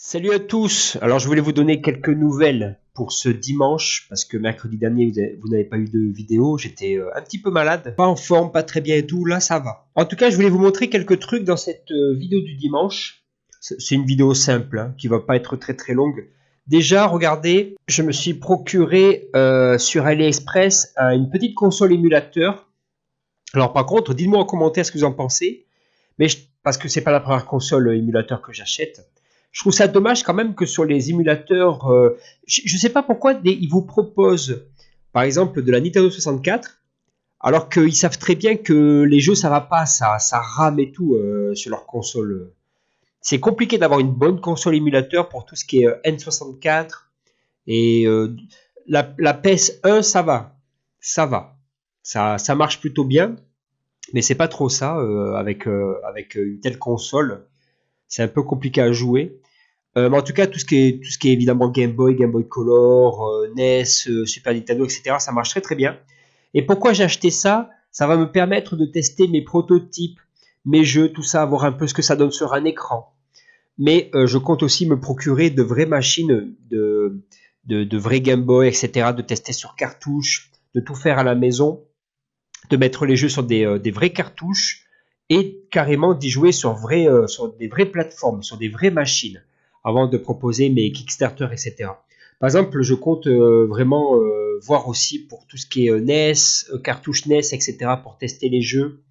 Salut à tous. Alors je voulais vous donner quelques nouvelles pour ce dimanche parce que mercredi dernier vous n'avez pas eu de vidéo. J'étais un petit peu malade, pas en forme, pas très bien et tout. Là ça va. En tout cas, je voulais vous montrer quelques trucs dans cette vidéo du dimanche. C'est une vidéo simple hein, qui va pas être très très longue. Déjà, regardez, je me suis procuré sur AliExpress une petite console émulateur. Alors par contre, dites-moi en commentaire ce que vous en pensez. Parce que c'est pas la première console émulateur que j'achète. Je trouve ça dommage quand même que sur les émulateurs, je sais pas pourquoi ils vous proposent, par exemple, de la Nintendo 64, alors qu'ils savent très bien que les jeux ça va pas, ça rame et tout sur leur console. C'est compliqué d'avoir une bonne console émulateur pour tout ce qui est N64 et la PS1 ça va, ça marche plutôt bien, mais c'est pas trop ça avec une telle console. C'est un peu compliqué à jouer. Mais en tout cas, tout ce qui est évidemment Game Boy Color, NES, Super Nintendo, etc., ça marche très très bien. Et pourquoi j'ai acheté ça? Ça va me permettre de tester mes prototypes, mes jeux, tout ça, voir un peu ce que ça donne sur un écran. Mais je compte aussi me procurer de vraies machines, de vrais Game Boy, etc., de tester sur cartouche, de tout faire à la maison, de mettre les jeux sur des vraies cartouches et carrément d'y jouer sur des vraies plateformes, sur des vraies machines, avant de proposer mes Kickstarter, etc. Par exemple, je compte vraiment voir aussi pour tout ce qui est NES, cartouche NES, etc. pour tester les jeux.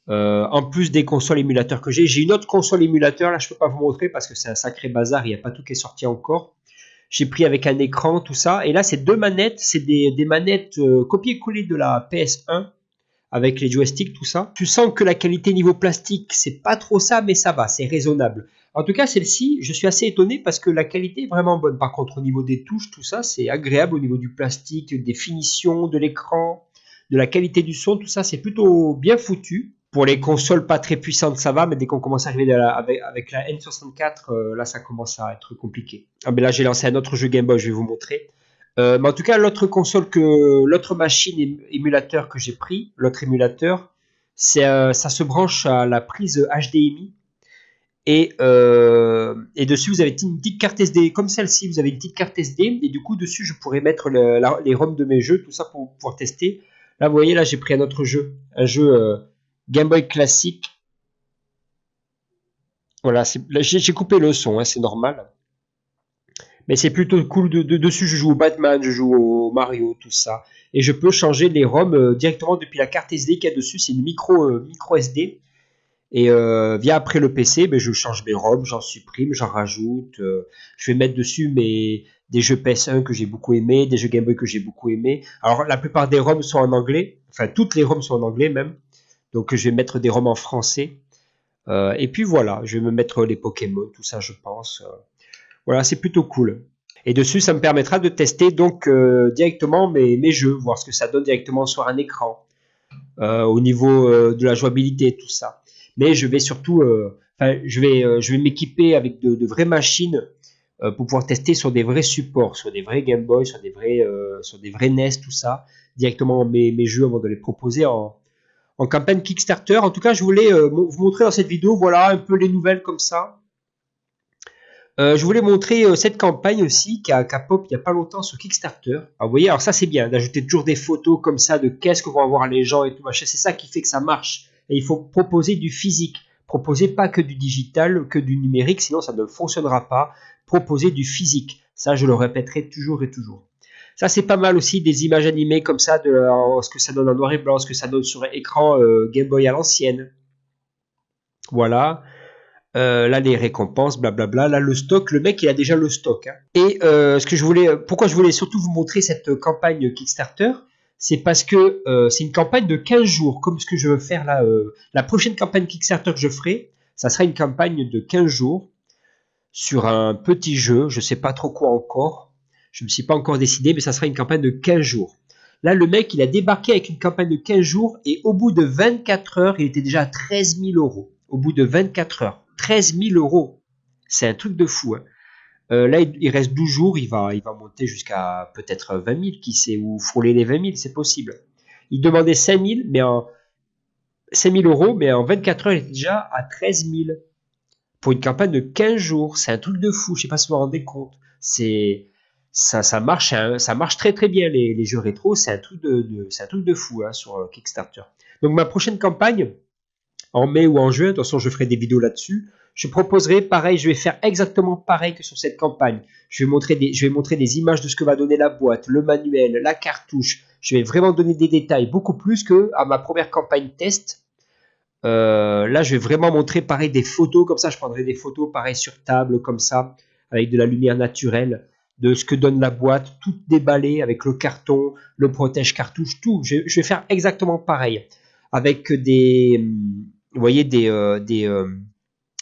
En plus des consoles émulateurs que j'ai une autre console émulateur, là je peux pas vous montrer parce que c'est un sacré bazar, il n'y a pas tout qui est sorti encore. J'ai pris avec un écran, tout ça, et là c'est deux manettes, c'est des manettes copier-coller de la PS1 avec les joysticks, tout ça. Tu sens que la qualité niveau plastique, c'est pas trop ça, mais ça va, c'est raisonnable. En tout cas, celle-ci, je suis assez étonné parce que la qualité est vraiment bonne. Par contre, au niveau des touches, tout ça, c'est agréable au niveau du plastique, des finitions, de l'écran, de la qualité du son, tout ça, c'est plutôt bien foutu. Pour les consoles pas très puissantes, ça va, mais dès qu'on commence à arriver avec la N64, là, ça commence à être compliqué. Ah, mais là, j'ai lancé un autre jeu Game Boy, je vais vous montrer. Mais en tout cas, l'autre machine émulateur que j'ai pris, l'autre émulateur, ça se branche à la prise HDMI et dessus vous avez une petite carte SD comme celle-ci. Vous avez une petite carte SD et du coup dessus je pourrais mettre les ROM de mes jeux, tout ça pour pouvoir tester. Là, vous voyez, là j'ai pris un jeu Game Boy classique. Voilà, là, j'ai coupé le son, hein, c'est normal. Mais c'est plutôt cool. Dessus, je joue au Batman, je joue au Mario, tout ça. Et je peux changer les ROM directement depuis la carte SD qu'il y a dessus. C'est une micro SD. Et via après le PC, ben, je change mes ROM, j'en supprime, j'en rajoute. Je vais mettre dessus des jeux PS1 que j'ai beaucoup aimé, des jeux Game Boy que j'ai beaucoup aimé. Alors la plupart des ROM sont en anglais. Enfin, toutes les ROM sont en anglais même. Donc je vais mettre des ROM en français. Et puis voilà, je vais me mettre les Pokémon, tout ça je pense. Voilà, c'est plutôt cool. Et dessus, ça me permettra de tester donc directement mes jeux, voir ce que ça donne directement sur un écran, au niveau de la jouabilité, tout ça. Mais je vais surtout, je vais m'équiper avec de vraies machines pour pouvoir tester sur des vrais supports, sur des vrais Game Boy, sur des vrais NES, tout ça, directement mes jeux avant de les proposer en campagne Kickstarter. En tout cas, je voulais vous montrer dans cette vidéo, voilà un peu les nouvelles comme ça. Je voulais montrer cette campagne aussi qui a pop il n'y a pas longtemps sur Kickstarter. Alors, vous voyez, alors ça c'est bien d'ajouter toujours des photos comme ça de qu'est-ce que vont avoir les gens et tout machin. C'est ça qui fait que ça marche. Et il faut proposer du physique. Proposer pas que du digital, que du numérique, sinon ça ne fonctionnera pas. Proposer du physique. Ça, je le répéterai toujours et toujours. Ça, c'est pas mal aussi des images animées comme ça, ce que ça donne en noir et blanc, ce que ça donne sur écran Game Boy à l'ancienne. Voilà. Là les récompenses, blablabla. Là le stock, le mec il a déjà le stock. Hein. Et pourquoi je voulais surtout vous montrer cette campagne Kickstarter, c'est parce que c'est une campagne de 15 jours, comme ce que je veux faire là. La prochaine campagne Kickstarter que je ferai, ça sera une campagne de 15 jours sur un petit jeu, je sais pas trop quoi encore. Je me suis pas encore décidé, mais ça sera une campagne de 15 jours. Là, le mec, il a débarqué avec une campagne de 15 jours et au bout de 24 heures, il était déjà à 13 000 euros. Au bout de 24 heures. 13 000 euros. C'est un truc de fou. Hein. Là, il reste 12 jours, il va monter jusqu'à peut-être 20 000, qui sait, ou frôler les 20 000, c'est possible. Il demandait 5 000, 5 000 euros, mais en 24 heures, il était déjà à 13 000. pour une campagne de 15 jours. C'est un truc de fou, je sais pas si vous vous rendez compte. Ça marche très très bien les jeux rétro, c'est un truc de fou hein, sur Kickstarter. Donc ma prochaine campagne, en mai ou en juin, de toute façon je ferai des vidéos là-dessus, je proposerai pareil, je vais faire exactement pareil que sur cette campagne. Je vais montrer des images de ce que va donner la boîte, le manuel, la cartouche. Je vais vraiment donner des détails, beaucoup plus que à ma première campagne test. Là, je vais vraiment montrer pareil des photos, comme ça je prendrai des photos pareil sur table, comme ça, avec de la lumière naturelle, de ce que donne la boîte, tout déballé avec le carton, le protège cartouche, tout. Je vais faire exactement pareil, avec vous voyez, des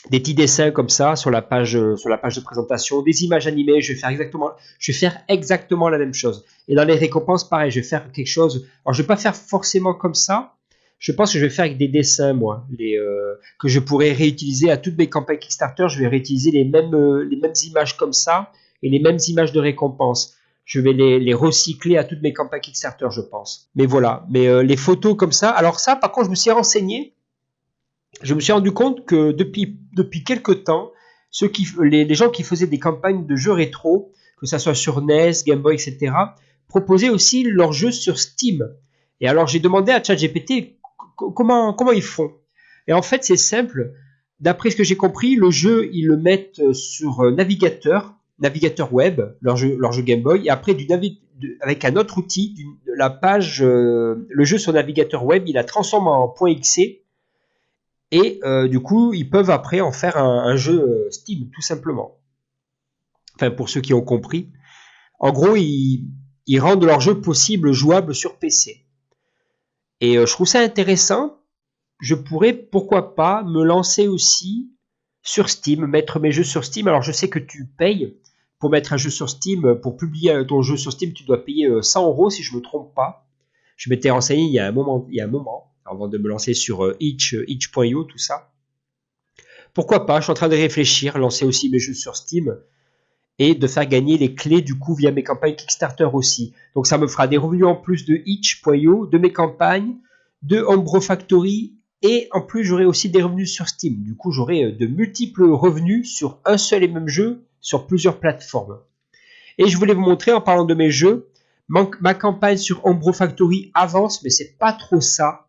petits dessins comme ça sur la page de présentation, des images animées. Je vais faire exactement la même chose. Et dans les récompenses, pareil, je vais faire quelque chose. Alors, je vais pas faire forcément comme ça. Je pense que je vais faire avec des dessins, moi, que je pourrais réutiliser à toutes mes campagnes Kickstarter. Je vais réutiliser les mêmes images comme ça et les mêmes images de récompense. Je vais les recycler à toutes mes campagnes Kickstarter, je pense. Mais voilà, les photos comme ça. Alors ça, par contre, je me suis renseigné. Je me suis rendu compte que depuis quelques temps, les gens qui faisaient des campagnes de jeux rétro, que ça soit sur NES, Game Boy, etc., proposaient aussi leurs jeux sur Steam. Et alors j'ai demandé à ChatGPT comment ils font. Et en fait c'est simple. D'après ce que j'ai compris, le jeu ils le mettent sur navigateur web, leur jeu Game Boy, et après avec un autre outil, la page, le jeu sur navigateur web, il la transforme en .exe. Et du coup, ils peuvent après en faire un jeu Steam, tout simplement. Enfin, pour ceux qui ont compris. En gros, ils rendent leur jeu possible, jouable sur PC. Et je trouve ça intéressant. Je pourrais, pourquoi pas, me lancer aussi sur Steam, mettre mes jeux sur Steam. Alors, je sais que tu payes pour mettre un jeu sur Steam. Pour publier ton jeu sur Steam, tu dois payer 100 € si je ne me trompe pas. Je m'étais renseigné il y a un moment. Avant de me lancer sur itch.io, tout ça. Pourquoi pas, je suis en train de réfléchir, lancer aussi mes jeux sur Steam et de faire gagner les clés du coup via mes campagnes Kickstarter aussi. Donc ça me fera des revenus en plus de itch.io, de mes campagnes, de Homebrew Factory et en plus j'aurai aussi des revenus sur Steam. Du coup j'aurai de multiples revenus sur un seul et même jeu sur plusieurs plateformes. Et je voulais vous montrer en parlant de mes jeux, ma campagne sur Homebrew Factory avance mais c'est pas trop ça.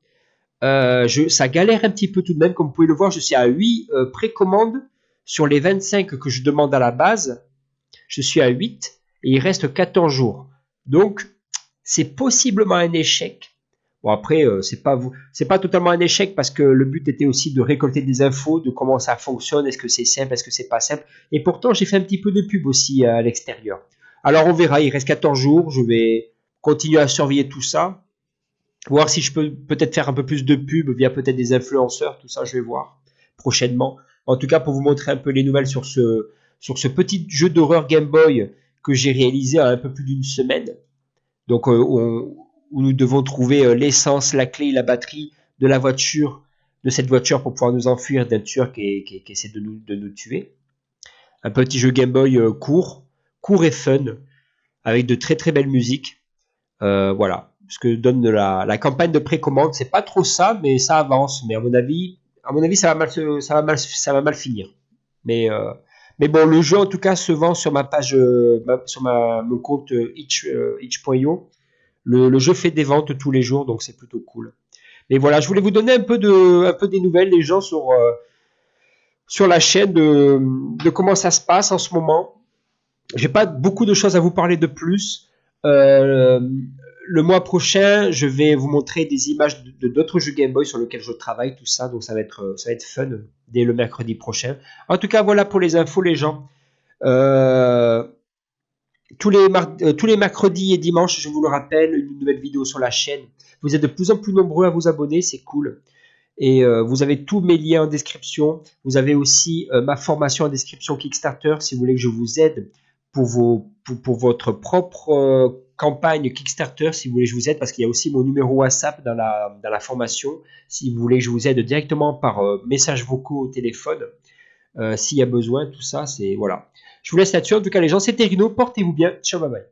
Ça galère un petit peu tout de même, comme vous pouvez le voir, je suis à 8 précommandes sur les 25 que je demande à la base. Je suis à 8 et il reste 14 jours. Donc, c'est possiblement un échec. Bon, après, c'est pas totalement un échec parce que le but était aussi de récolter des infos de comment ça fonctionne, est-ce que c'est simple, est-ce que c'est pas simple. Et pourtant, j'ai fait un petit peu de pub aussi à l'extérieur. Alors, on verra, il reste 14 jours, je vais continuer à surveiller tout ça. Voir si je peux peut-être faire un peu plus de pub via peut-être des influenceurs, tout ça je vais voir prochainement. En tout cas pour vous montrer un peu les nouvelles sur ce petit jeu d'horreur Game Boy que j'ai réalisé à un peu plus d'une semaine. Donc où nous devons trouver l'essence, la clé, la batterie de la voiture, de cette voiture pour pouvoir nous enfuir d'un tueur qui essaie de nous tuer. Un petit jeu Game Boy court et fun, avec de très très belles musiques. Voilà. Ce que donne la campagne de précommande, c'est pas trop ça, mais ça avance. Mais à mon avis, ça va mal finir. Mais bon, le jeu en tout cas se vend sur ma page, sur mon compte itch.io. Le jeu fait des ventes tous les jours, donc c'est plutôt cool. Mais voilà, je voulais vous donner un peu des nouvelles, les gens sur la chaîne de comment ça se passe en ce moment. J'ai pas beaucoup de choses à vous parler de plus. Le mois prochain, je vais vous montrer des images de d'autres jeux Game Boy sur lesquels je travaille, tout ça. Donc ça va être fun dès le mercredi prochain. En tout cas, voilà pour les infos, les gens. Tous les mercredis et dimanches, je vous le rappelle, une nouvelle vidéo sur la chaîne. Vous êtes de plus en plus nombreux à vous abonner, c'est cool. Et vous avez tous mes liens en description. Vous avez aussi ma formation en description Kickstarter si vous voulez que je vous aide pour votre propre campagne Kickstarter, si vous voulez que je vous aide, parce qu'il y a aussi mon numéro WhatsApp dans la formation, si vous voulez que je vous aide directement par messages vocaux au téléphone, s'il y a besoin, tout ça, c'est voilà. Je vous laisse là-dessus, en tout cas les gens, c'était Rino, portez-vous bien, ciao, bye bye.